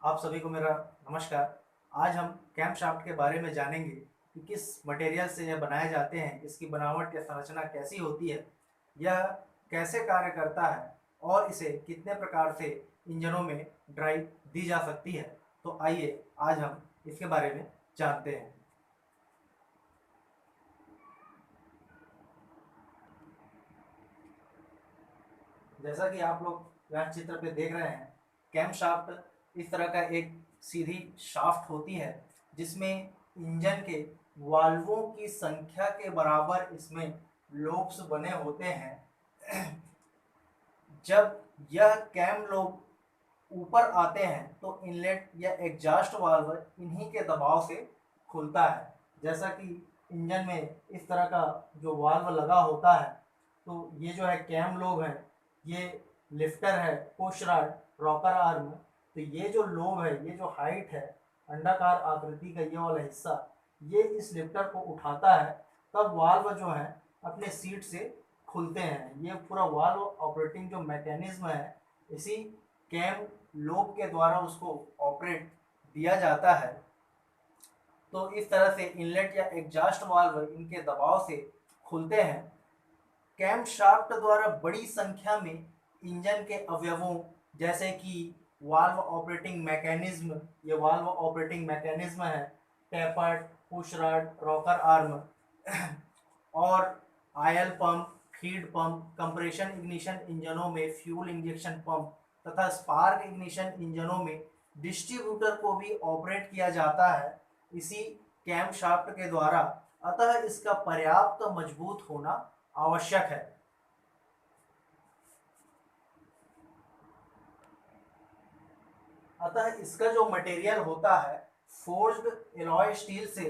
आप सभी को मेरा नमस्कार। आज हम कैम शाफ्ट के बारे में जानेंगे कि किस मटेरियल से यह बनाए जाते हैं, इसकी बनावट या संरचना कैसी होती है, यह कैसे कार्य करता है और इसे कितने प्रकार से इंजनों में ड्राइव दी जा सकती है। तो आइए आज हम इसके बारे में जानते हैं। जैसा कि आप लोग यहाँ चित्र पे देख रहे हैं, कैम शाफ्ट इस तरह का एक सीधी शाफ्ट होती है जिसमें इंजन के वाल्वों की संख्या के बराबर इसमें लोब्स बने होते हैं। जब यह कैम लोब ऊपर आते हैं तो इनलेट या एग्जॉस्ट वाल्व इन्हीं के दबाव से खुलता है। जैसा कि इंजन में इस तरह का जो वाल्व लगा होता है, तो ये जो है कैम लोब है, ये लिफ्टर है, पुश रॉड, रॉकर आर्म। तो ये जो लोब है, ये जो हाइट है, अंडाकार आकृति का ये वाला हिस्सा, ये इस लिफ्टर को उठाता है, तब वाल्व जो है अपने सीट से खुलते हैं। ये पूरा वाल्व ऑपरेटिंग जो मैकेनिज्म है, इसी कैम लोब के द्वारा उसको ऑपरेट दिया जाता है। तो इस तरह से इनलेट या एग्जॉस्ट वाल्व इनके दबाव से खुलते हैं। कैम शाफ्ट द्वारा बड़ी संख्या में इंजन के अवयवों जैसे कि वाल्व ऑपरेटिंग मैकेनिज्म, ये वाल्व ऑपरेटिंग मैकेनिज्म है, tapered, push rod, rocker arm और oil pump, feed pump, compression ignition इंजनों में फ्यूल इंजेक्शन पंप तथा स्पार्क इग्निशन इंजनों में डिस्ट्रीब्यूटर को भी ऑपरेट किया जाता है इसी कैम शाफ्ट के द्वारा। अतः इसका पर्याप्त मजबूत होना आवश्यक है। अतः इसका जो मटेरियल होता है फोर्ज्ड एलॉय स्टील से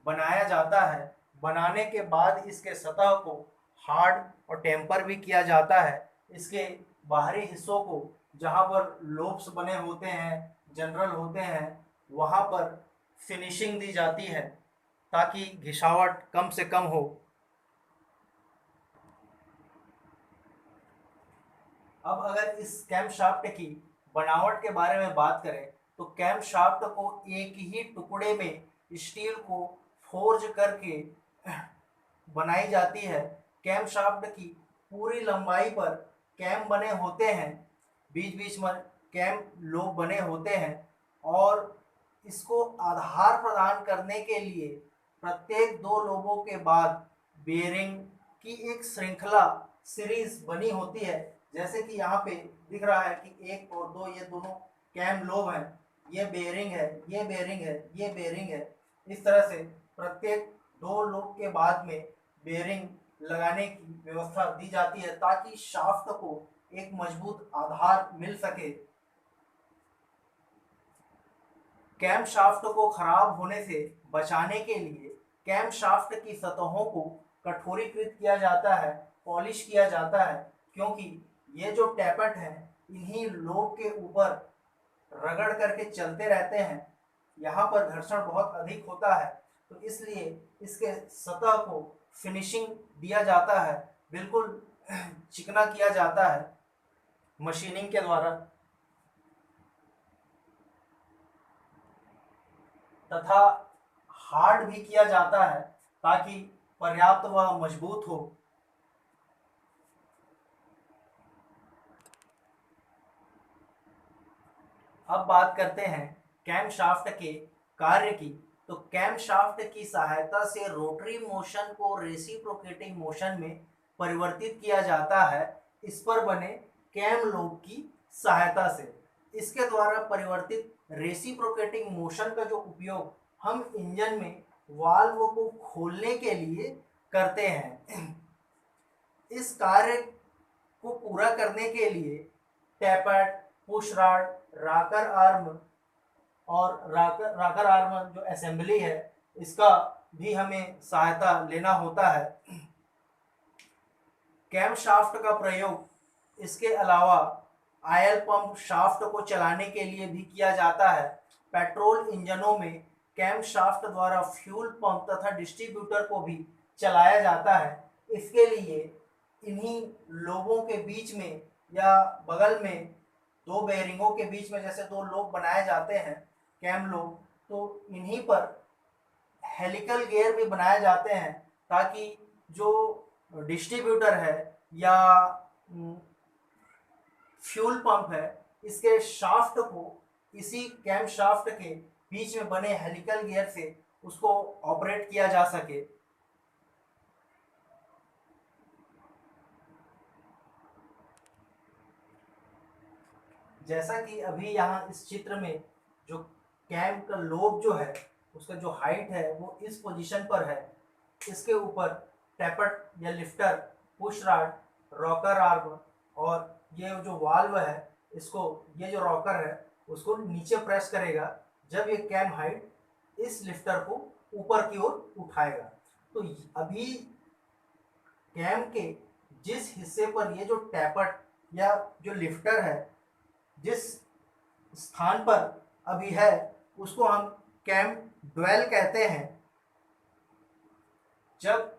बनाया जाता है। बनाने के बाद इसके सतह को हार्ड और टेम्पर भी किया जाता है। इसके बाहरी हिस्सों को, जहाँ पर लोब्स बने होते हैं, जनरल होते हैं, वहाँ पर फिनिशिंग दी जाती है ताकि घिसावट कम से कम हो। अब अगर इस कैम शाफ्ट की बनावट के बारे में बात करें तो कैम शाफ्ट को एक ही टुकड़े में स्टील को फोर्ज करके बनाई जाती है। कैम शाफ्ट की पूरी लंबाई पर कैम बने होते हैं, बीच बीच में कैम लोब बने होते हैं और इसको आधार प्रदान करने के लिए प्रत्येक दो लोबों के बाद बेयरिंग की एक श्रृंखला सीरीज बनी होती है। जैसे कि यहाँ पे दिख रहा है कि एक और दो ये दोनों कैम लोब हैं, ये बेयरिंग है, ये बेयरिंग है, ये बेयरिंग है। इस तरह से प्रत्येक दो लोब के बाद में बेयरिंग लगाने की व्यवस्था दी जाती है ताकि शाफ्ट को एक मजबूत आधार मिल सके। कैम शाफ्ट को खराब होने से बचाने के लिए कैम शाफ्ट की सतहों को कठोरीकृत किया जाता है, पॉलिश किया जाता है, क्योंकि ये जो टैपट हैं इन्हीं लोब के ऊपर रगड़ करके चलते रहते हैं। यहाँ पर घर्षण बहुत अधिक होता है, तो इसलिए इसके सतह को फिनिशिंग दिया जाता है, बिल्कुल चिकना किया जाता है मशीनिंग के द्वारा, तथा हार्ड भी किया जाता है ताकि पर्याप्त व मजबूत हो। अब बात करते हैं कैम शाफ्ट के कार्य की। तो कैम शाफ्ट की सहायता से रोटरी मोशन को रेसिप्रोकेटिंग मोशन में परिवर्तित किया जाता है इस पर बने कैम लोब की सहायता से। इसके द्वारा परिवर्तित रेसिप्रोकेटिंग मोशन का जो उपयोग हम इंजन में वाल्व को खोलने के लिए करते हैं। इस कार्य को पूरा करने के लिए tapered, push rod, rocker arm और रॉकर आर्म जो असेंबली है, इसका भी हमें सहायता लेना होता है। कैम शाफ्ट का प्रयोग इसके अलावा आयल पंप शाफ्ट को चलाने के लिए भी किया जाता है। पेट्रोल इंजनों में कैम शाफ्ट द्वारा फ्यूल पंप तथा डिस्ट्रीब्यूटर को भी चलाया जाता है। इसके लिए इन्हीं लोगों के बीच में या बगल में दो बेयरिंगों के बीच में जैसे दो लोब बनाए जाते हैं, कैम लोब, तो इन्हीं पर हेलिकल गियर भी बनाए जाते हैं, ताकि जो डिस्ट्रीब्यूटर है या फ्यूल पंप है, इसके शाफ्ट को इसी कैम शाफ्ट के बीच में बने हेलिकल गियर से उसको ऑपरेट किया जा सके। जैसा कि अभी यहाँ इस चित्र में जो कैम का लोब जो है उसका जो हाइट है वो इस पोजीशन पर है, इसके ऊपर टैपट या lifter, push rod, rocker arm और ये जो वाल्व है इसको, ये जो रॉकर है उसको नीचे प्रेस करेगा जब ये कैम हाइट इस लिफ्टर को ऊपर की ओर उठाएगा। तो अभी कैम के जिस हिस्से पर ये जो टैपट या जो लिफ्टर है जिस स्थान पर अभी है उसको हम कैम ड्वेल कहते हैं। जब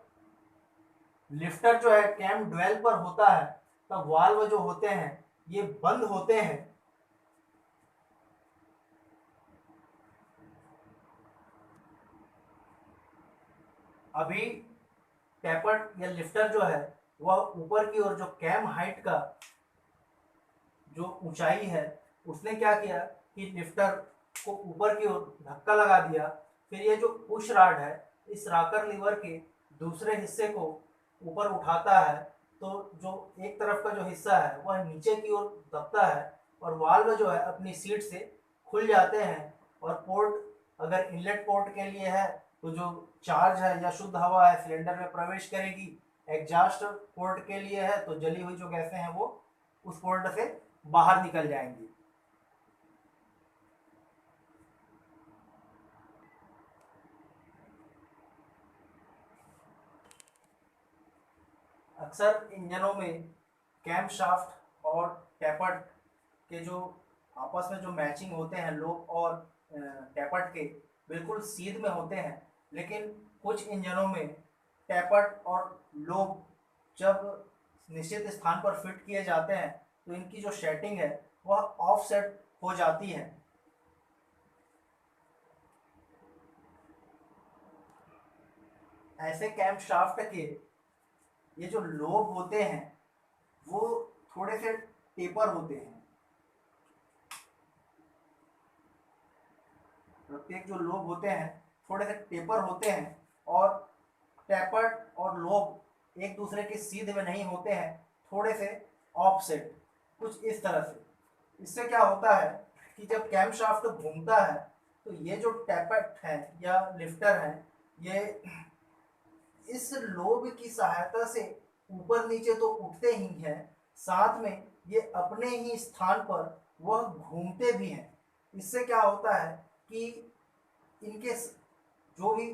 लिफ्टर जो है कैम ड्वेल पर होता है तब वाल्व जो होते हैं ये बंद होते हैं। अभी टैपट या लिफ्टर जो है वह ऊपर की ओर जो कैम हाइट का जो ऊंचाई है उसने क्या किया कि लिफ्टर को ऊपर की ओर धक्का लगा दिया। फिर ये जो पुश रॉड है इस रॉकर लीवर के दूसरे हिस्से को ऊपर उठाता है, तो जो एक तरफ का जो हिस्सा है वह नीचे की ओर दबता है और वाल्व जो है अपनी सीट से खुल जाते हैं। और पोर्ट अगर इनलेट पोर्ट के लिए है तो जो चार्ज है या शुद्ध हवा है सिलेंडर में प्रवेश करेगी। एग्जॉस्ट पोर्ट के लिए है तो जली हुई जो गैसें हैं वो उस पोर्ट से बाहर निकल जाएंगी। अक्सर इंजनों में कैम शाफ्ट और टैपट के जो आपस में जो मैचिंग होते हैं लोब और टैपट के बिल्कुल सीध में होते हैं, लेकिन कुछ इंजनों में टैपट और लोब जब निश्चित स्थान पर फिट किए जाते हैं तो इनकी जो सेटिंग है वह ऑफसेट हो जाती है। ऐसे कैम शाफ्ट के ये जो लोब होते हैं वो थोड़े से टेपर होते हैं। प्रत्येक जो लोब होते हैं थोड़े से टेपर होते हैं और टैपर्ड और लोब एक दूसरे के सीधे में नहीं होते हैं, थोड़े से ऑफसेट, कुछ इस तरह से। इससे क्या होता है कि जब कैम शाफ्ट घूमता है तो ये जो टैपर्ड है या लिफ्टर है ये इस लोब की सहायता से ऊपर नीचे तो उठते ही हैं, साथ में ये अपने ही स्थान पर वह घूमते भी हैं। इससे क्या होता है कि इनके जो भी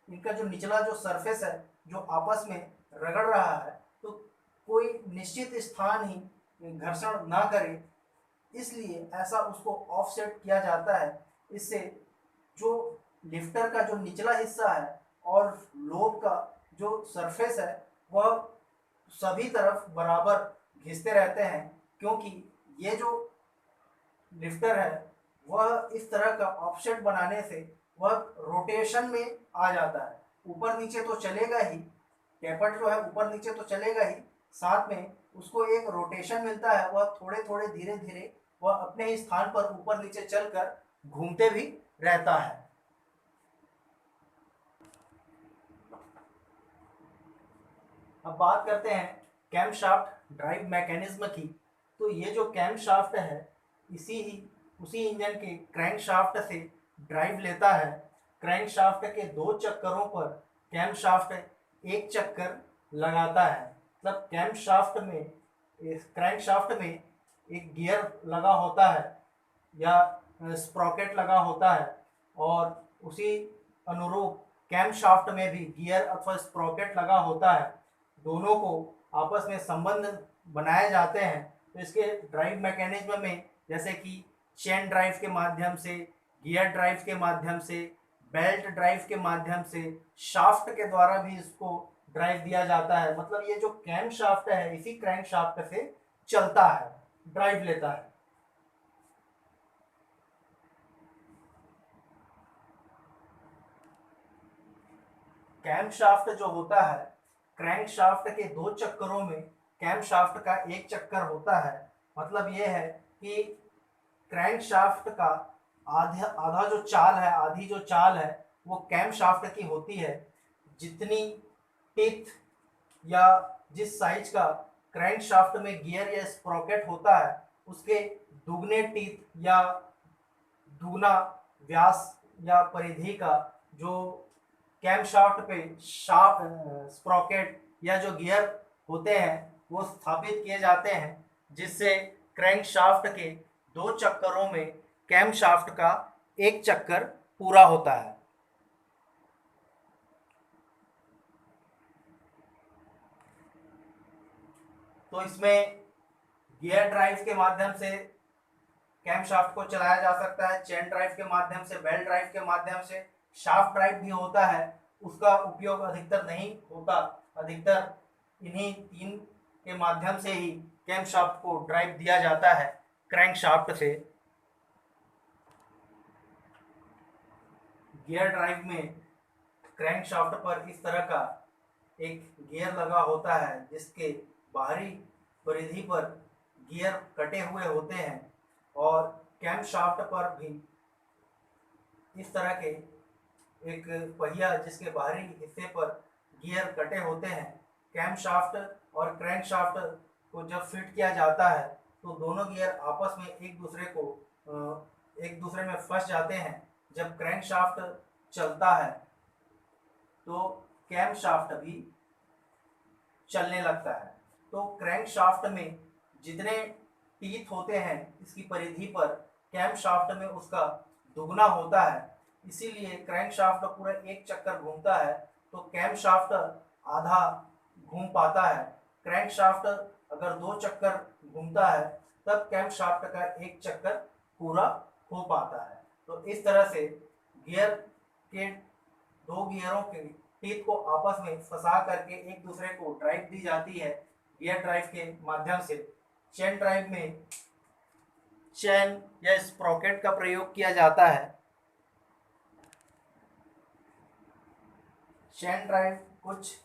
इनका जो निचला जो सरफेस है जो आपस में रगड़ रहा है तो कोई निश्चित स्थान ही घर्षण ना करे, इसलिए ऐसा उसको ऑफसेट किया जाता है। इससे जो लिफ्टर का जो निचला हिस्सा है और लोब का जो सरफेस है वह सभी तरफ बराबर घिसते रहते हैं, क्योंकि ये जो लिफ्टर है वह इस तरह का ऑफसेट बनाने से वह रोटेशन में आ जाता है। ऊपर नीचे तो चलेगा ही, टेपर्ड जो है ऊपर नीचे तो चलेगा ही, साथ में उसको एक रोटेशन मिलता है, वह थोड़े थोड़े धीरे धीरे वह अपने ही स्थान पर ऊपर नीचे चलकर घूमते भी रहता है। अब बात करते हैं कैम शाफ्ट ड्राइव मैकेनिज्म की। तो ये जो कैम शाफ्ट है उसी इंजन के क्रैंक शाफ्ट से ड्राइव लेता है। क्रैंक शाफ्ट के दो चक्करों पर कैम शाफ्ट एक चक्कर लगाता है। मतलब कैम शाफ्ट में क्रैंक शाफ्ट में एक गियर लगा होता है या स्प्रॉकेट लगा होता है और उसी अनुरूप कैम शाफ्ट में भी गियर अथवा स्प्रॉकेट लगा होता है। दोनों को आपस में संबंध बनाए जाते हैं। तो इसके ड्राइव मैकेनिज्म में जैसे कि चेन ड्राइव के माध्यम से, गियर ड्राइव के माध्यम से, बेल्ट ड्राइव के माध्यम से, शाफ्ट के द्वारा भी इसको ड्राइव दिया जाता है। मतलब ये जो कैम शाफ्ट है इसी क्रैंक शाफ्ट से चलता है, ड्राइव लेता है। कैमशाफ्ट जो होता है, क्रैंकशाफ्ट के 2 चक्करों में कैमशाफ्ट का 1 चक्कर होता है। मतलब ये है कि क्रैंकशाफ्ट का आधा आधा जो चाल है, आधी जो चाल है वो कैमशाफ्ट की होती है। जितनी टिथ या जिस साइज का क्रैंकशाफ्ट में गियर या स्प्रॉकेट होता है, उसके दुगने टीथ या दुगना व्यास या परिधि का जो कैमशाफ्ट पे शाफ्ट स्प्रॉकेट या जो गियर होते हैं वो स्थापित किए जाते हैं, जिससे क्रैंकशाफ्ट के 2 चक्करों में कैमशाफ्ट का 1 चक्कर पूरा होता है। तो इसमें गियर ड्राइव के माध्यम से कैमशाफ्ट को चलाया जा सकता है, चेन ड्राइव के माध्यम से, बेल्ट ड्राइव के माध्यम से, शाफ्ट ड्राइव भी होता है। उसका उपयोग अधिकतर नहीं होता, अधिकतर इन्हीं 3 के माध्यम से ही कैमशाफ्ट को ड्राइव दिया जाता है क्रैंकशाफ्ट से। गियर ड्राइव में क्रैंकशाफ्ट पर इस तरह का एक गियर लगा होता है, जिसके बाहरी परिधि पर गियर कटे हुए होते हैं, और कैमशाफ्ट पर भी इस तरह के एक पहिया जिसके बाहरी हिस्से पर गियर कटे होते हैं। कैमशाफ्ट और क्रैंकशाफ्ट को जब फिट किया जाता है तो दोनों गियर आपस में एक दूसरे में फंस जाते हैं। जब क्रैंकशाफ्ट चलता है तो कैमशाफ्ट भी चलने लगता है। तो क्रैंकशाफ्ट में जितने टीथ होते हैं इसकी परिधि पर, कैमशाफ्ट में उसका दुगना होता है। इसीलिए क्रैंकशाफ्ट पूरा 1 चक्कर घूमता है तो कैमशाफ्ट आधा घूम पाता है। क्रैंकशाफ्ट अगर 2 चक्कर घूमता है तब कैमशाफ्ट का 1 चक्कर पूरा हो पाता है। तो इस तरह से गियर के 2 गियरों के टीथ को आपस में फंसा करके एक दूसरे को ड्राइव दी जाती है गियर ड्राइव के माध्यम से। चेन ड्राइव में चेन या स्प्रॉकेट का प्रयोग किया जाता है। चेन ड्राइव कुछ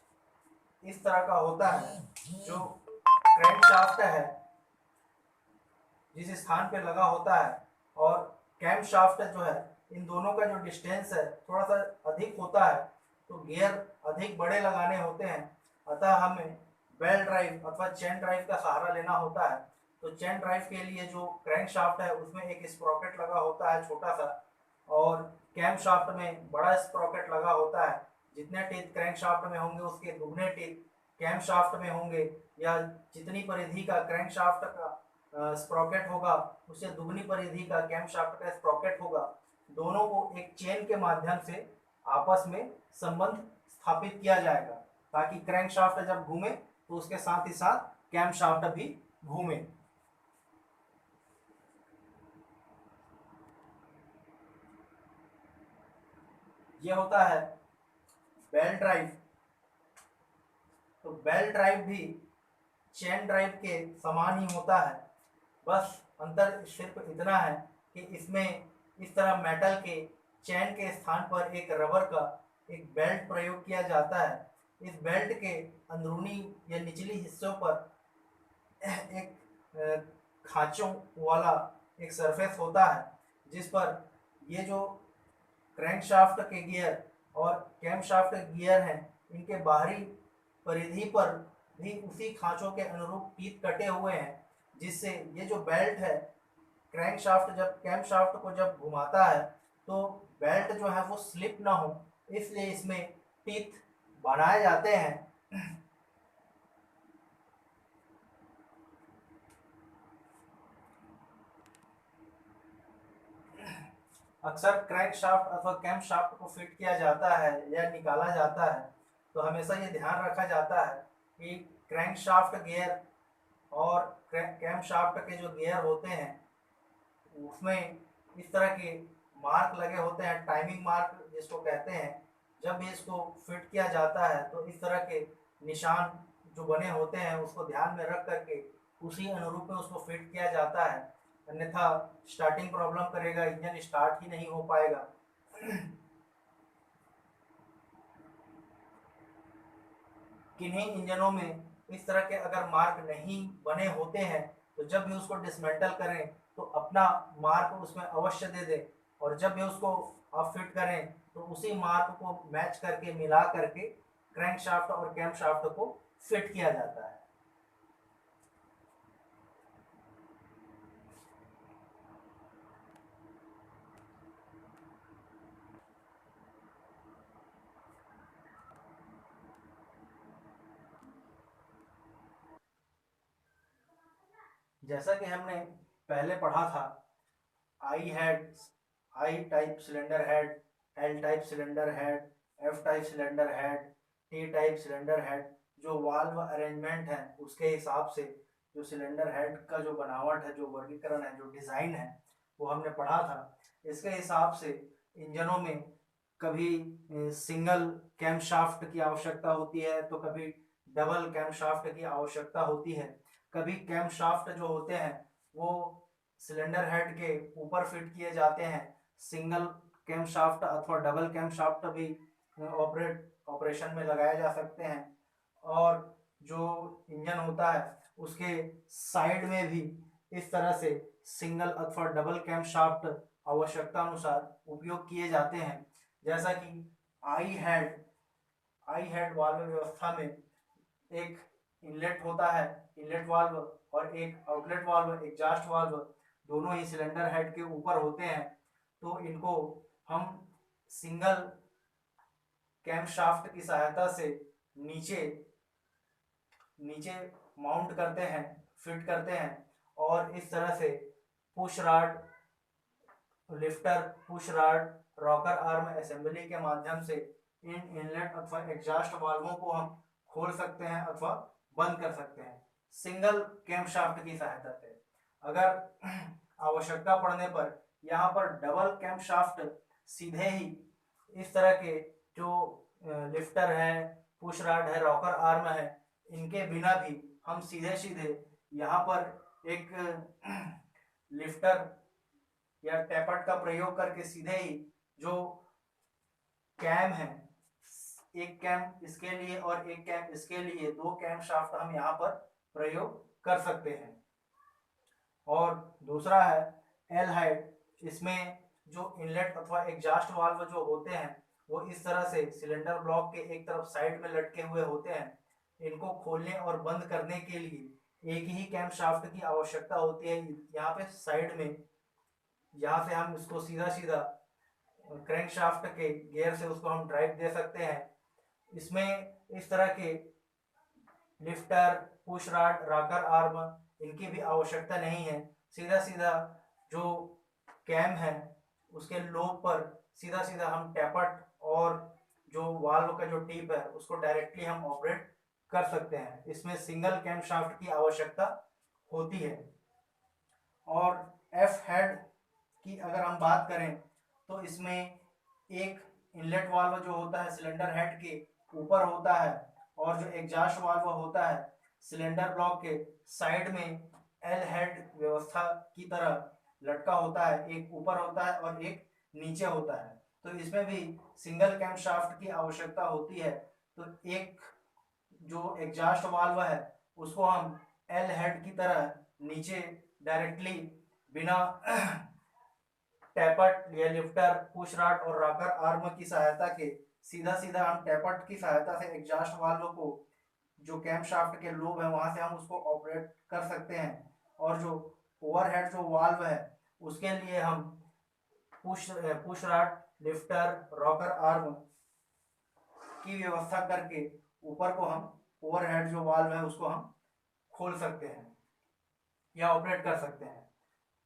इस तरह का होता है, जो क्रैंकशाफ्ट है जिस स्थान पे लगा होता है और कैमशाफ्ट जो है, इन दोनों का जो डिस्टेंस है थोड़ा सा अधिक होता है, तो गियर अधिक बड़े लगाने होते हैं। अतः हमें बेल्ट ड्राइव अथवा चेन ड्राइव का सहारा लेना होता है। तो चेन ड्राइव के लिए जो क्रैंकशाफ्ट है उसमें एक स्प्रॉकेट लगा होता है छोटा सा, और कैमशाफ्ट में बड़ा स्प्रॉकेट लगा होता है। जितने टीथ क्रैंकशाफ्ट में होंगे उसके दुगने टीथ कैमशाफ्ट में होंगे, या जितनी परिधि का क्रैंकशाफ्ट का स्प्रॉकेट होगा उससे दुगनी परिधि का कैमशाफ्ट का स्प्रॉकेट होगा। दोनों को एक चेन के माध्यम से आपस में संबंध स्थापित किया जाएगा, ताकि क्रैंकशाफ्ट जब घूमे तो उसके साथ ही साथ कैमशाफ्ट भी घूमे। ये होता है बेल्ट ड्राइव। तो बेल्ट ड्राइव भी चेन ड्राइव के समान ही होता है, बस अंतर सिर्फ इतना है कि इसमें इस तरह मेटल के चेन के स्थान पर एक रबर का एक बेल्ट प्रयोग किया जाता है। इस बेल्ट के अंदरूनी या निचली हिस्सों पर एक खांचों वाला एक सरफेस होता है, जिस पर ये जो क्रैंकशाफ्ट के गियर और कैमशाफ्ट के गियर हैं, इनके बाहरी परिधि पर भी उसी खांचों के अनुरूप टीथ कटे हुए हैं, जिससे ये जो बेल्ट है, क्रैंकशाफ्ट जब कैमशाफ्ट को जब घुमाता है तो बेल्ट जो है वो स्लिप ना हो, इसलिए इसमें टीथ बनाए जाते हैं। अक्सर क्रैंकशाफ्ट अथवा कैमशाफ्ट को फिट किया जाता है या निकाला जाता है तो हमेशा ये ध्यान रखा जाता है कि क्रैंकशाफ्ट गियर और कैमशाफ्ट के जो गियर होते हैं उसमें इस तरह के मार्क लगे होते हैं, टाइमिंग मार्क जिसको कहते हैं। जब भी इसको फिट किया जाता है तो इस तरह के निशान जो बने होते हैं उसको ध्यान में रख करके उसी अनुरूप में उसको फिट किया जाता है, अन्यथा स्टार्टिंग प्रॉब्लम करेगा, इंजन स्टार्ट ही नहीं हो पाएगा। किन्हीं इंजनों में इस तरह के अगर मार्क नहीं बने होते हैं तो जब भी उसको डिसमेंटल करें तो अपना मार्क उसमें अवश्य दे दें, और जब भी उसको आप फिट करें तो उसी मार्क को मैच करके मिला करके क्रैंकशाफ्ट और कैमशाफ्ट को फिट किया जाता है। जैसा कि हमने पहले पढ़ा था, I head, I type cylinder head, L type cylinder head, F type cylinder head, T type cylinder head, जो वाल्व अरेंजमेंट है उसके हिसाब से जो सिलेंडर हेड का जो बनावट है, जो वर्गीकरण है, जो डिज़ाइन है, वो हमने पढ़ा था। इसके हिसाब से इंजनों में कभी सिंगल कैम शाफ्ट की आवश्यकता होती है तो कभी डबल कैम शाफ्ट की आवश्यकता होती है। कभी कैम शाफ्ट जो होते हैं वो सिलेंडर हेड के ऊपर फिट किए जाते हैं, सिंगल कैम शाफ्ट अथवा डबल कैम शाफ्ट भी ऑपरेशन में लगाए जा सकते हैं। और जो इंजन होता है उसके साइड में भी इस तरह से सिंगल अथवा डबल कैम शाफ्ट आवश्यकता अनुसार उपयोग किए जाते हैं। जैसा कि आई हेड आई हेड वाल्व व्यवस्था में एक इनलेट होता है, इनलेट वाल्व, और एक आउटलेट वाल्व, एग्जॉस्ट वाल्व, दोनों ही सिलेंडर हेड के ऊपर होते हैं। तो इनको हम सिंगल कैम शाफ्ट की सहायता से नीचे नीचे माउंट करते हैं, फिट करते हैं, और इस तरह से push rod, lifter, push rod, rocker arm assembly के माध्यम से इन इनलेट अथवा एग्जॉस्ट वाल्वों को हम खोल सकते हैं अथवा बंद कर सकते हैं सिंगल कैम शाफ्ट की सहायता से। अगर आवश्यकता पड़ने पर यहाँ पर डबल कैम शाफ्ट सीधे ही इस तरह के जो लिफ्टर है, पुश रॉड है, रॉकर आर्म है, इनके बिना भी हम सीधे सीधे यहाँ पर एक लिफ्टर या टैपर्ट का प्रयोग करके सीधे ही जो कैम है, एक कैम इसके लिए और एक कैम इसके लिए, दो कैम शाफ्ट हम यहाँ पर प्रयोग कर सकते हैं। और दूसरा है एल हाइट, इसमें जो इनलेट अथवा एग्जॉस्ट वाल्व जो होते हैं वो इस तरह से सिलेंडर ब्लॉक के एक तरफ साइड में लटके हुए होते हैं। इनको खोलने और बंद करने के लिए एक ही कैम शाफ्ट की आवश्यकता होती है। यहाँ पे साइड में, यहाँ से हम इसको सीधा सीधा क्रैंक शाफ्ट के गियर से उसको हम ड्राइव दे सकते हैं। इसमें इस तरह के lifter, push rod, rocker arm, इनकी भी आवश्यकता नहीं है। सीधा सीधा जो कैम है उसके लोब पर सीधा सीधा हम टैपट और जो वाल्व का जो टिप है उसको डायरेक्टली हम ऑपरेट कर सकते हैं। इसमें सिंगल कैम शाफ्ट की आवश्यकता होती है। और एफ हेड की अगर हम बात करें तो इसमें एक इनलेट वाल्व जो होता है सिलेंडर हेड के ऊपर होता है, और जो एग्जॉस्ट वाल्व होता है सिलेंडर ब्लॉक के साइड में एल हेड व्यवस्था की तरह लटका होता है। एक ऊपर होता है और एक नीचे होता है। तो इसमें भी सिंगल कैम शाफ्ट की आवश्यकता होती है। तो एक जो एग्जॉस्ट वाल्व है उसको हम एल हेड की तरह नीचे डायरेक्टली बिना टैपट या लिफ्टर, पुश रॉड और रॉकर आर्म की सहायता के सीधा सीधा हम टैपट की सहायता से एग्जॉस्ट वाल्व को जो कैम शाफ्ट के लोब है वहां से हम उसको ऑपरेट कर सकते हैं। और जो ओवरहेड जो वाल्व है उसके लिए हम push rod, lifter, rocker arm की व्यवस्था करके ऊपर को हम ओवरहेड जो वाल्व है उसको हम खोल सकते हैं या ऑपरेट कर सकते हैं।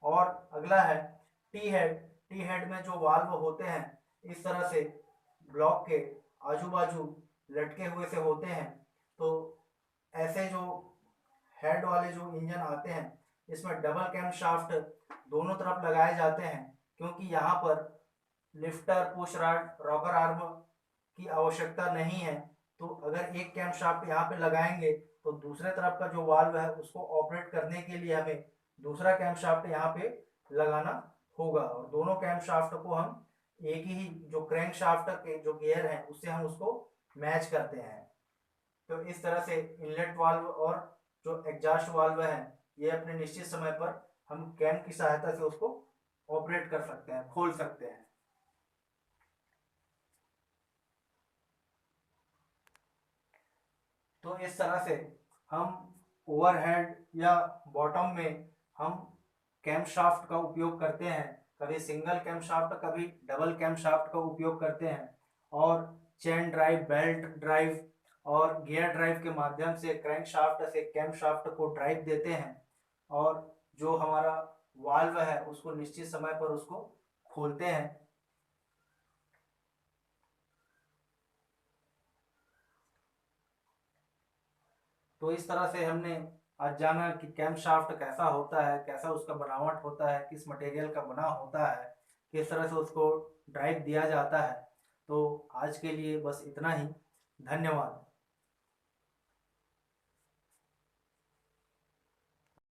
और अगला है टी हेड। टी हेड में जो वाल्व होते हैं इस तरह से ब्लॉक के आजू बाजू लटके हुए से होते हैं। तो ऐसे जो हेड वाले जो इंजन आते हैं इसमें डबल कैम शाफ्ट दोनों तरफ लगाए जाते हैं, क्योंकि यहाँ पर lifter, push rod, rocker arm की आवश्यकता नहीं है। तो अगर एक कैम शाफ्ट यहाँ पे लगाएंगे तो दूसरे तरफ का जो वाल्व है उसको ऑपरेट करने के लिए हमें दूसरा कैम शाफ्ट यहाँ पे लगाना होगा, और दोनों कैम शाफ्ट को हम एक ही जो क्रैंक शाफ्ट के जो गियर है उससे हम उसको मैच करते हैं। तो इस तरह से इनलेट वाल्व और जो एग्जॉस्ट वाल्व है ये अपने निश्चित समय पर हम कैम की सहायता से उसको ऑपरेट कर सकते हैं, खोल सकते हैं। तो इस तरह से हम ओवरहेड या बॉटम में हम कैम शाफ्ट का उपयोग करते हैं, कभी सिंगल कैम शाफ्ट कभी डबल कैम शाफ्ट का उपयोग करते हैं, और चेन ड्राइव, बेल्ट ड्राइव और गियर ड्राइव के माध्यम से क्रैंक शाफ्ट से कैम शाफ्ट को ड्राइव देते हैं, और जो हमारा वाल्व है उसको निश्चित समय पर उसको खोलते हैं। तो इस तरह से हमने आज जाना कि कैम शाफ्ट कैसा होता है, कैसा उसका बनावट होता है, किस मटेरियल का बना होता है, किस तरह से उसको ड्राइव दिया जाता है। तो आज के लिए बस इतना ही। धन्यवाद।